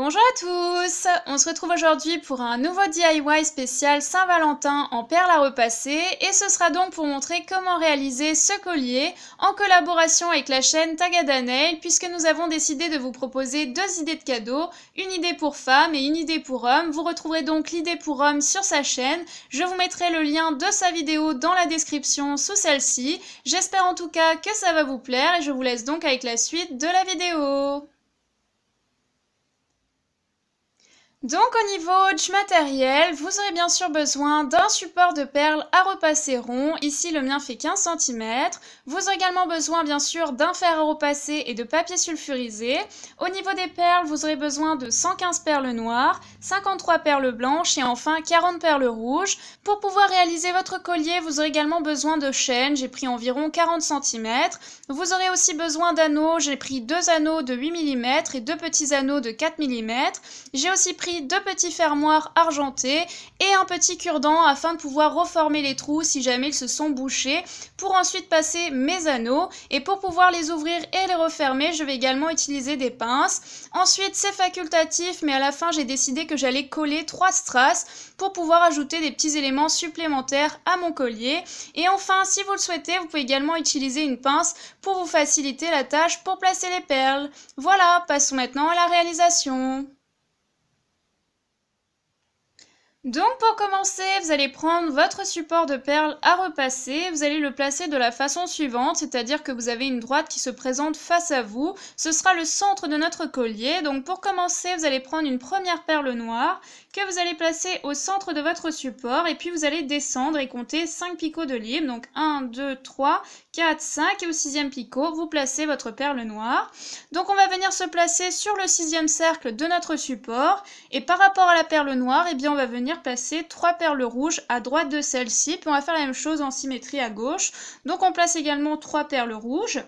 Bonjour à tous! On se retrouve aujourd'hui pour un nouveau DIY spécial Saint-Valentin en perles à repasser et ce sera donc pour montrer comment réaliser ce collier en collaboration avec la chaîne Tagada Nail puisque nous avons décidé de vous proposer deux idées de cadeaux, une idée pour femmes et une idée pour hommes. Vous retrouverez donc l'idée pour hommes sur sa chaîne. Je vous mettrai le lien de sa vidéo dans la description sous celle-ci. J'espère en tout cas que ça va vous plaire et je vous laisse donc avec la suite de la vidéo. Donc au niveau du matériel, vous aurez bien sûr besoin d'un support de perles à repasser rond. Ici le mien fait 15 cm. Vous aurez également besoin bien sûr d'un fer à repasser et de papier sulfurisé. Au niveau des perles, vous aurez besoin de 115 perles noires, 53 perles blanches et enfin 40 perles rouges. Pour pouvoir réaliser votre collier, vous aurez également besoin de chaînes. J'ai pris environ 40 cm. Vous aurez aussi besoin d'anneaux. J'ai pris deux anneaux de 8 mm et deux petits anneaux de 4 mm. J'ai aussi pris deux petits fermoirs argentés et un petit cure-dent afin de pouvoir reformer les trous si jamais ils se sont bouchés pour ensuite passer mes anneaux et pour pouvoir les ouvrir et les refermer je vais également utiliser des pinces. Ensuite c'est facultatif mais à la fin j'ai décidé que j'allais coller 3 strass pour pouvoir ajouter des petits éléments supplémentaires à mon collier et enfin si vous le souhaitez vous pouvez également utiliser une pince pour vous faciliter la tâche pour placer les perles. Voilà, passons maintenant à la réalisation. Donc pour commencer, vous allez prendre votre support de perles à repasser, vous allez le placer de la façon suivante, c'est-à-dire que vous avez une droite qui se présente face à vous, ce sera le centre de notre collier. Donc pour commencer, vous allez prendre une première perle noire que vous allez placer au centre de votre support et puis vous allez descendre et compter 5 picots de libre, donc 1, 2, 3, 4, 5 et au 6e picot, vous placez votre perle noire. Donc on va venir se placer sur le 6e cercle de notre support et par rapport à la perle noire, eh bien on va venir placer 3 perles rouges à droite de celle-ci, puis on va faire la même chose en symétrie à gauche. Donc on place également 3 perles rouges.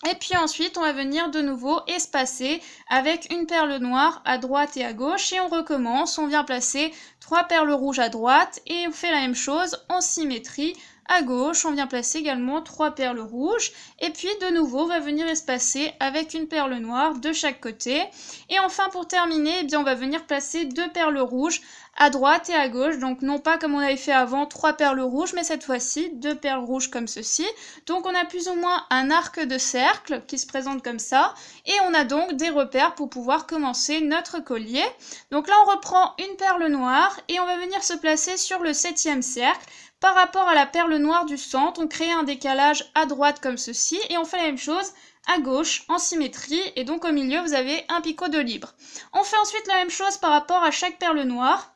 Et puis ensuite, on va venir de nouveau espacer avec une perle noire à droite et à gauche. Et on recommence, on vient placer 3 perles rouges à droite et on fait la même chose en symétrie à gauche. On vient placer également 3 perles rouges. Et puis de nouveau, on va venir espacer avec une perle noire de chaque côté. Et enfin, pour terminer, eh bien, on va venir placer 2 perles rouges à droite et à gauche, donc non pas comme on avait fait avant 3 perles rouges, mais cette fois-ci 2 perles rouges comme ceci. Donc on a plus ou moins un arc de cercle qui se présente comme ça, et on a donc des repères pour pouvoir commencer notre collier. Donc là on reprend une perle noire, et on va venir se placer sur le 7e cercle. Par rapport à la perle noire du centre, on crée un décalage à droite comme ceci, et on fait la même chose à gauche en symétrie, et donc au milieu vous avez un picot de libre. On fait ensuite la même chose par rapport à chaque perle noire.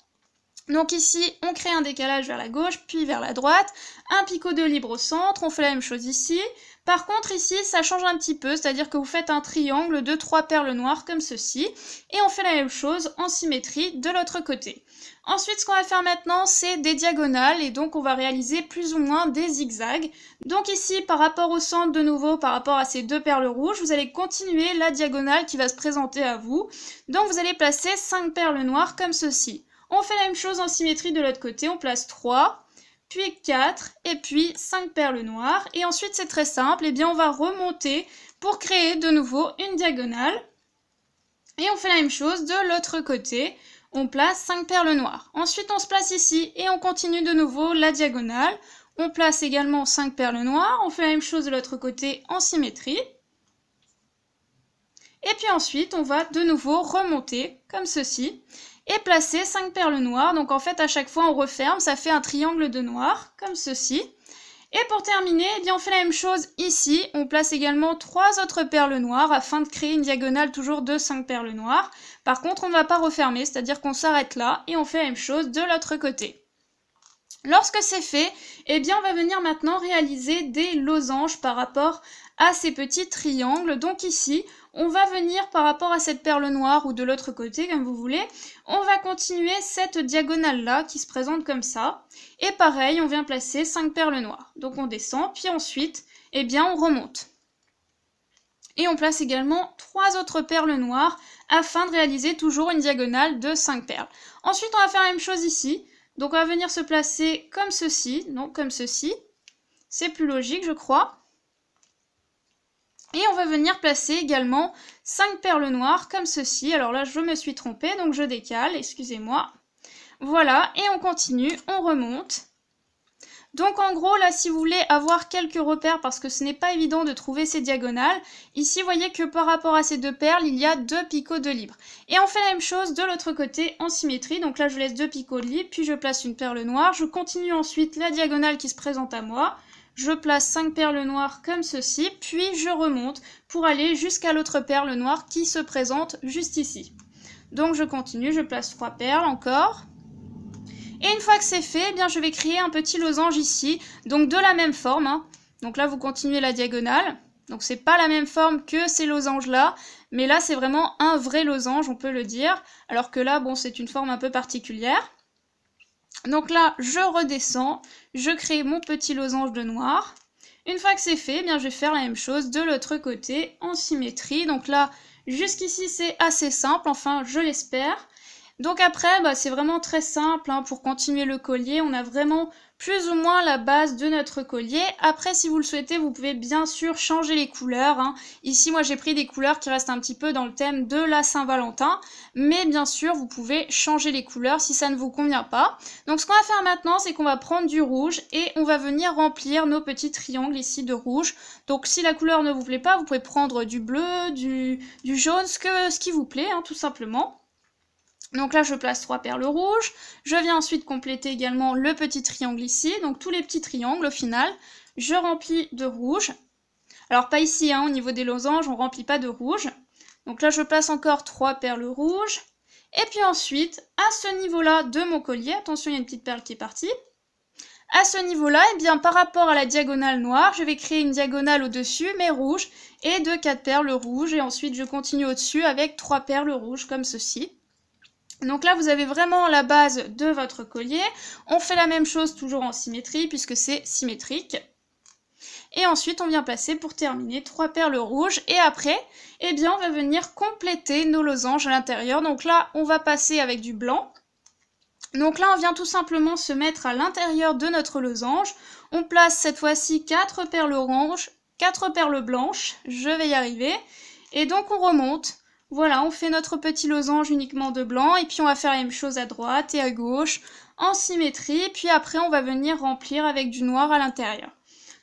Donc ici, on crée un décalage vers la gauche, puis vers la droite, un picot de libre au centre, on fait la même chose ici. Par contre ici, ça change un petit peu, c'est-à-dire que vous faites un triangle de 3 perles noires comme ceci, et on fait la même chose en symétrie de l'autre côté. Ensuite, ce qu'on va faire maintenant, c'est des diagonales, et donc on va réaliser plus ou moins des zigzags. Donc ici, par rapport au centre, de nouveau, par rapport à ces 2 perles rouges, vous allez continuer la diagonale qui va se présenter à vous. Donc vous allez placer 5 perles noires comme ceci. On fait la même chose en symétrie de l'autre côté, on place 3, puis 4, et puis 5 perles noires. Et ensuite, c'est très simple, et bien on va remonter pour créer de nouveau une diagonale. Et on fait la même chose de l'autre côté, on place 5 perles noires. Ensuite, on se place ici et on continue de nouveau la diagonale. On place également 5 perles noires, on fait la même chose de l'autre côté en symétrie. Et puis ensuite, on va de nouveau remonter comme ceci. Et placer 5 perles noires, donc en fait à chaque fois on referme, ça fait un triangle de noir, comme ceci. Et pour terminer, eh bien, on fait la même chose ici, on place également 3 autres perles noires afin de créer une diagonale toujours de 5 perles noires. Par contre on ne va pas refermer, c'est-à-dire qu'on s'arrête là et on fait la même chose de l'autre côté. Lorsque c'est fait, eh bien on va venir maintenant réaliser des losanges par rapport à ces petits triangles. Donc ici, on va venir par rapport à cette perle noire ou de l'autre côté, comme vous voulez, on va continuer cette diagonale-là qui se présente comme ça. Et pareil, on vient placer 5 perles noires. Donc on descend, puis ensuite, eh bien on remonte. Et on place également 3 autres perles noires afin de réaliser toujours une diagonale de 5 perles. Ensuite, on va faire la même chose ici. Donc on va venir se placer comme ceci, donc comme ceci. C'est plus logique, je crois. Et on va venir placer également 5 perles noires comme ceci. Alors là, je me suis trompée, donc je décale, excusez-moi. Voilà, et on continue, on remonte. Donc en gros, là, si vous voulez avoir quelques repères, parce que ce n'est pas évident de trouver ces diagonales, ici, vous voyez que par rapport à ces deux perles, il y a 2 picots de libre. Et on fait la même chose de l'autre côté en symétrie. Donc là, je laisse 2 picots de libre, puis je place une perle noire. Je continue ensuite la diagonale qui se présente à moi. Je place 5 perles noires comme ceci, puis je remonte pour aller jusqu'à l'autre perle noire qui se présente juste ici. Donc je continue, je place 3 perles encore. Et une fois que c'est fait, eh bien, je vais créer un petit losange ici, donc de la même forme. Hein. Donc là, vous continuez la diagonale. Donc c'est pas la même forme que ces losanges-là, mais là, c'est vraiment un vrai losange, on peut le dire. Alors que là, bon, c'est une forme un peu particulière. Donc là, je redescends, je crée mon petit losange de noir. Une fois que c'est fait, eh bien, je vais faire la même chose de l'autre côté en symétrie. Donc là, jusqu'ici, c'est assez simple, enfin, je l'espère. Donc après, c'est vraiment très simple, hein, pour continuer le collier, on a vraiment plus ou moins la base de notre collier. Après, si vous le souhaitez, vous pouvez bien sûr changer les couleurs. Hein. Ici, moi, j'ai pris des couleurs qui restent un petit peu dans le thème de la Saint-Valentin, mais bien sûr, vous pouvez changer les couleurs si ça ne vous convient pas. Donc ce qu'on va faire maintenant, c'est qu'on va prendre du rouge et on va venir remplir nos petits triangles ici de rouge. Donc si la couleur ne vous plaît pas, vous pouvez prendre du bleu, du jaune, ce qui vous plaît, hein, tout simplement. Donc là, je place 3 perles rouges. Je viens ensuite compléter également le petit triangle ici. Donc tous les petits triangles au final, je remplis de rouge. Alors pas ici, hein, au niveau des losanges, on ne remplit pas de rouge. Donc là, je place encore 3 perles rouges. Et puis ensuite, à ce niveau-là de mon collier, attention, il y a une petite perle qui est partie. À ce niveau-là, eh bien, par rapport à la diagonale noire, je vais créer une diagonale au-dessus, mais rouge, et de 4 perles rouges. Et ensuite, je continue au-dessus avec 3 perles rouges, comme ceci. Donc là, vous avez vraiment la base de votre collier. On fait la même chose toujours en symétrie, puisque c'est symétrique. Et ensuite, on vient placer, pour terminer, 3 perles rouges. Et après, eh bien, on va venir compléter nos losanges à l'intérieur. Donc là, on va passer avec du blanc. Donc là, on vient tout simplement se mettre à l'intérieur de notre losange. On place cette fois-ci 4 perles oranges, 4 perles blanches. Je vais y arriver. Et donc, on remonte. Voilà, on fait notre petit losange uniquement de blanc, et puis on va faire la même chose à droite et à gauche, en symétrie, puis après on va venir remplir avec du noir à l'intérieur.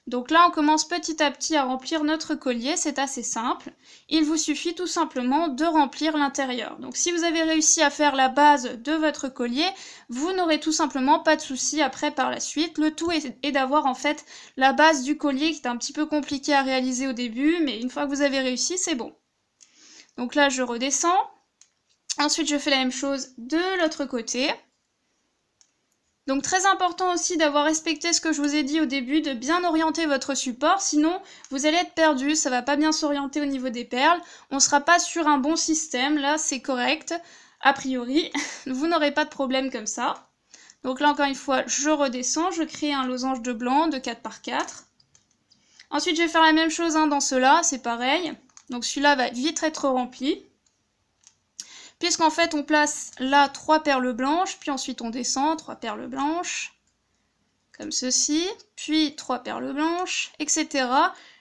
Donc là, on commence petit à petit à remplir notre collier, c'est assez simple. Il vous suffit tout simplement de remplir l'intérieur. Donc si vous avez réussi à faire la base de votre collier, vous n'aurez tout simplement pas de soucis après par la suite. Le tout est d'avoir en fait la base du collier qui est un petit peu compliqué à réaliser au début, mais une fois que vous avez réussi, c'est bon. Donc là, je redescends. Ensuite, je fais la même chose de l'autre côté. Donc très important aussi d'avoir respecté ce que je vous ai dit au début, de bien orienter votre support, sinon vous allez être perdu, ça va pas bien s'orienter au niveau des perles, on ne sera pas sur un bon système, là c'est correct, a priori, vous n'aurez pas de problème comme ça. Donc là encore une fois, je redescends, je crée un losange de blanc de 4 par 4. Ensuite, je vais faire la même chose dans ceux-là, c'est pareil. Donc celui-là va vite être rempli. Puisqu'en fait on place là 3 perles blanches, puis ensuite on descend, 3 perles blanches, comme ceci, puis 3 perles blanches, etc.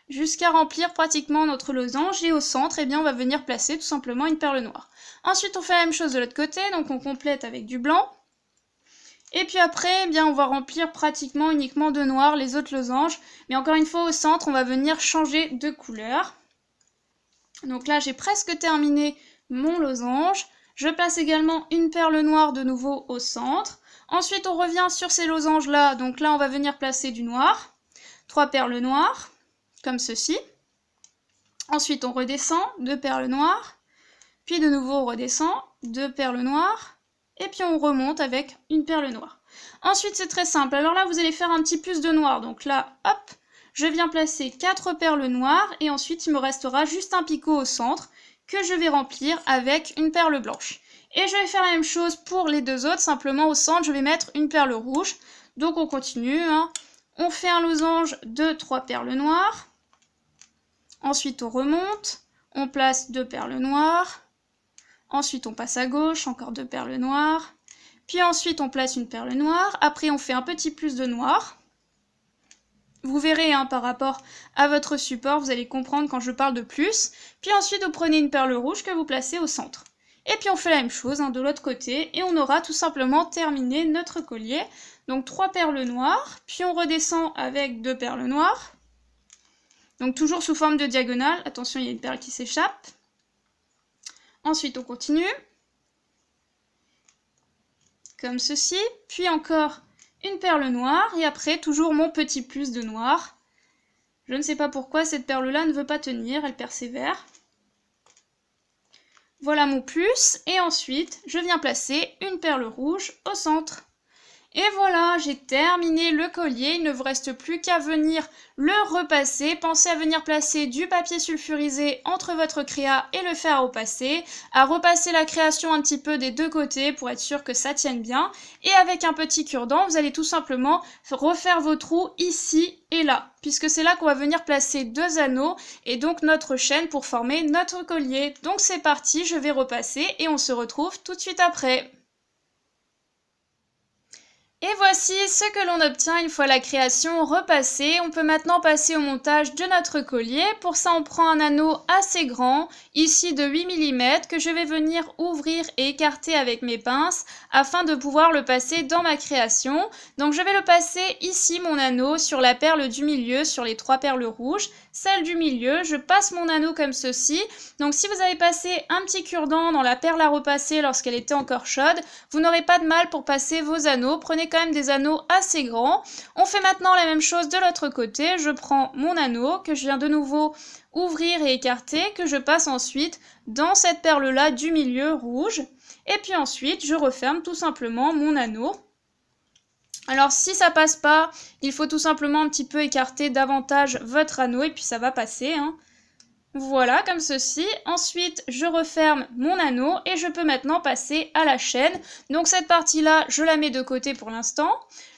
Jusqu'à remplir pratiquement notre losange, et au centre, eh bien, on va venir placer tout simplement une perle noire. Ensuite on fait la même chose de l'autre côté, donc on complète avec du blanc. Et puis après, eh bien, on va remplir pratiquement uniquement de noir les autres losanges. Mais encore une fois, au centre, on va venir changer de couleur. Donc là, j'ai presque terminé mon losange. Je place également une perle noire de nouveau au centre. Ensuite, on revient sur ces losanges-là. Donc là, on va venir placer du noir. 3 perles noires, comme ceci. Ensuite, on redescend, 2 perles noires. Puis de nouveau, on redescend, 2 perles noires. Et puis on remonte avec une perle noire. Ensuite, c'est très simple. Alors là, vous allez faire un petit plus de noir. Donc là, hop, je viens placer 4 perles noires et ensuite il me restera juste un picot au centre que je vais remplir avec une perle blanche. Et je vais faire la même chose pour les deux autres, simplement au centre je vais mettre une perle rouge. Donc on continue, hein. On fait un losange de 3 perles noires. Ensuite on remonte, on place 2 perles noires. Ensuite on passe à gauche, encore 2 perles noires. Puis ensuite on place une perle noire. Après on fait un petit plus de noir. Vous verrez hein, par rapport à votre support, vous allez comprendre quand je parle de plus. Puis ensuite, vous prenez une perle rouge que vous placez au centre. Et puis on fait la même chose hein, de l'autre côté et on aura tout simplement terminé notre collier. Donc 3 perles noires, puis on redescend avec 2 perles noires. Donc toujours sous forme de diagonale, attention il y a une perle qui s'échappe. Ensuite on continue, comme ceci, puis encore une perle noire et après toujours mon petit plus de noir. Je ne sais pas pourquoi cette perle-là ne veut pas tenir, elle persévère. Voilà mon plus, et ensuite, je viens placer une perle rouge au centre. Et voilà, j'ai terminé le collier, il ne vous reste plus qu'à venir le repasser. Pensez à venir placer du papier sulfurisé entre votre créa et le fer à repasser, à repasser la création un petit peu des deux côtés pour être sûr que ça tienne bien. Et avec un petit cure-dent, vous allez tout simplement refaire vos trous ici et là, puisque c'est là qu'on va venir placer 2 anneaux et donc notre chaîne pour former notre collier. Donc c'est parti, je vais repasser et on se retrouve tout de suite après. Et voici ce que l'on obtient une fois la création repassée. On peut maintenant passer au montage de notre collier. Pour ça, on prend un anneau assez grand, ici de 8 mm, que je vais venir ouvrir et écarter avec mes pinces afin de pouvoir le passer dans ma création. Donc je vais le passer ici, mon anneau, sur la perle du milieu, sur les 3 perles rouges. Celle du milieu, je passe mon anneau comme ceci. Donc si vous avez passé un petit cure-dent dans la perle à repasser lorsqu'elle était encore chaude, vous n'aurez pas de mal pour passer vos anneaux. Prenez quand même des anneaux assez grands. On fait maintenant la même chose de l'autre côté. Je prends mon anneau que je viens de nouveau ouvrir et écarter, que je passe ensuite dans cette perle-là du milieu rouge. Et puis ensuite, je referme tout simplement mon anneau. Alors si ça passe pas, il faut tout simplement un petit peu écarter davantage votre anneau et puis ça va passer, hein. Voilà, comme ceci. Ensuite, je referme mon anneau et je peux maintenant passer à la chaîne. Donc cette partie-là, je la mets de côté pour l'instant.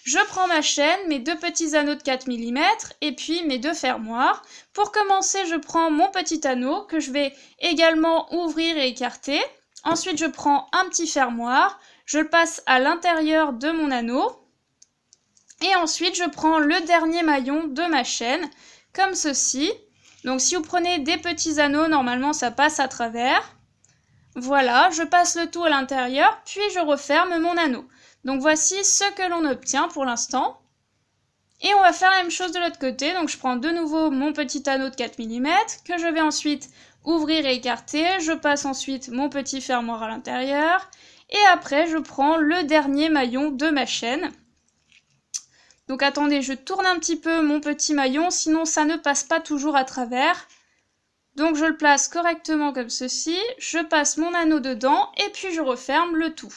Je prends ma chaîne, mes 2 petits anneaux de 4 mm et puis mes 2 fermoirs. Pour commencer, je prends mon petit anneau que je vais également ouvrir et écarter. Ensuite, je prends un petit fermoir, je le passe à l'intérieur de mon anneau. Et ensuite, je prends le dernier maillon de ma chaîne, comme ceci. Donc si vous prenez des petits anneaux, normalement ça passe à travers. Voilà, je passe le tout à l'intérieur, puis je referme mon anneau. Donc voici ce que l'on obtient pour l'instant. Et on va faire la même chose de l'autre côté. Donc je prends de nouveau mon petit anneau de 4 mm, que je vais ensuite ouvrir et écarter. Je passe ensuite mon petit fermoir à l'intérieur. Et après, je prends le dernier maillon de ma chaîne. Donc attendez, je tourne un petit peu mon petit maillon, sinon ça ne passe pas toujours à travers. Donc je le place correctement comme ceci, je passe mon anneau dedans et puis je referme le tout.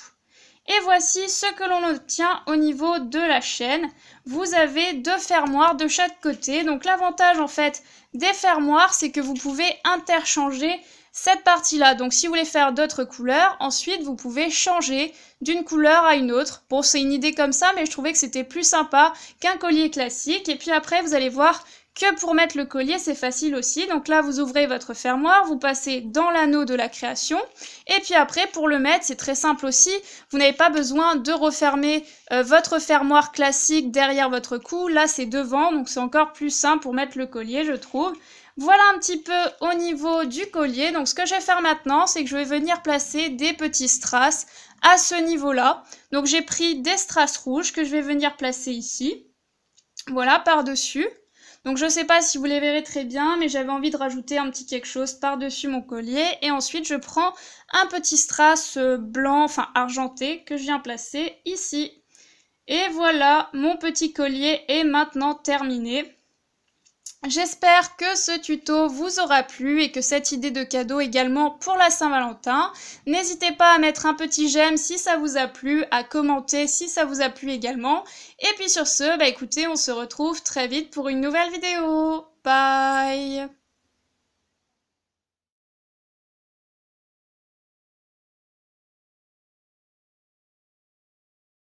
Et voici ce que l'on obtient au niveau de la chaîne. Vous avez 2 fermoirs de chaque côté. Donc l'avantage en fait des fermoirs, c'est que vous pouvez interchanger cette partie-là. Donc si vous voulez faire d'autres couleurs, ensuite vous pouvez changer d'une couleur à une autre. Bon, c'est une idée comme ça, mais je trouvais que c'était plus sympa qu'un collier classique. Et puis après, vous allez voir que pour mettre le collier, c'est facile aussi. Donc là, vous ouvrez votre fermoir, vous passez dans l'anneau de la création. Et puis après, pour le mettre, c'est très simple aussi. Vous n'avez pas besoin de refermer votre fermoir classique derrière votre cou. Là, c'est devant, donc c'est encore plus simple pour mettre le collier, je trouve. Voilà un petit peu au niveau du collier. Donc ce que je vais faire maintenant, c'est que je vais venir placer des petits strass à ce niveau-là. Donc j'ai pris des strass rouges que je vais venir placer ici. Voilà, par-dessus. Donc je ne sais pas si vous les verrez très bien, mais j'avais envie de rajouter un petit quelque chose par-dessus mon collier. Et ensuite, je prends un petit strass blanc, enfin argenté, que je viens placer ici. Et voilà, mon petit collier est maintenant terminé. J'espère que ce tuto vous aura plu et que cette idée de cadeau également pour la Saint-Valentin. N'hésitez pas à mettre un petit j'aime si ça vous a plu, à commenter si ça vous a plu également. Et puis sur ce, écoutez, on se retrouve très vite pour une nouvelle vidéo. Bye!